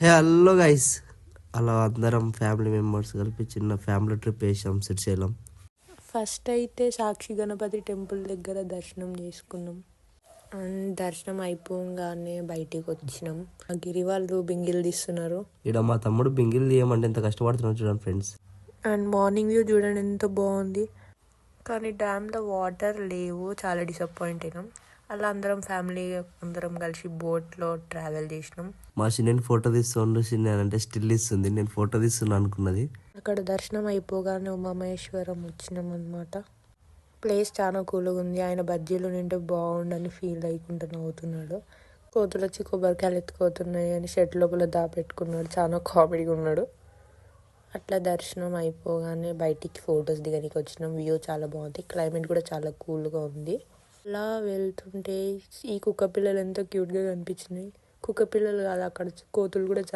Hello guys, అలా అందరం family members కలిపి చిన్న ఫ్యామిలీ ట్రిప్ వేసాం శ్రీశైలం. ఫస్ట్ అయితే సాక్షి గణపతి టెంపుల్ దగ్గర దర్శనం చేసుకున్నాం. అండ్ దర్శనం అయిపోగానే బయటికి వచ్చినాం. ఆ గిరి వాళ్ళు బింగిల్ తీస్తున్నారు. ఇక్కడ మా తమ్ముడు బింగిల్ తీయమంటే ఎంత కష్టపడుతున్నాడు చూడండి ఫ్రెండ్స్. అండ్ మార్నింగ్ వ్యూ చూడండి ఎంత బాగుంది. కానీ డ్యామ్లో వాటర్ లేవు, చాలా డిసప్పాయింట్ అయినాం. అలా అందరం ఫ్యామిలీ అందరం కలిసి బోట్లో ట్రావెల్ చేసినాం. మా చిన్న ఫోటో తీస్తుండు, చిన్న అంటే స్టిల్ ఇస్తుంది, నేను ఫోటో తీస్తున్నా అనుకున్నది. అక్కడ దర్శనం అయిపోగానే ఉమామహేశ్వరం వచ్చినాం అనమాట. ప్లేస్ చాలా కూల్గా ఉంది. ఆయన బజ్జీలు నింటే బాగుండని ఫీల్ అయ్యకుండా నవ్వుతున్నాడు. కోతులు వచ్చి కొబ్బరికాయలు ఎత్తుకోతున్నాయి అని షెడ్ లోపల దాపెట్టుకున్నాడు. చాలా కామెడీగా ఉన్నాడు. అట్లా దర్శనం అయిపోగానే బయటికి ఫొటోస్ దిగడానికి వచ్చినాం. వ్యూ చాలా బాగుంది, క్లైమేట్ కూడా చాలా కూల్గా ఉంది. అలా వెళ్తుంటే ఈ కుక్క పిల్లలు ఎంతో క్యూట్గా కనిపించినాయి. కుక్క పిల్లలు కాదు, అక్కడ కోతులు కూడా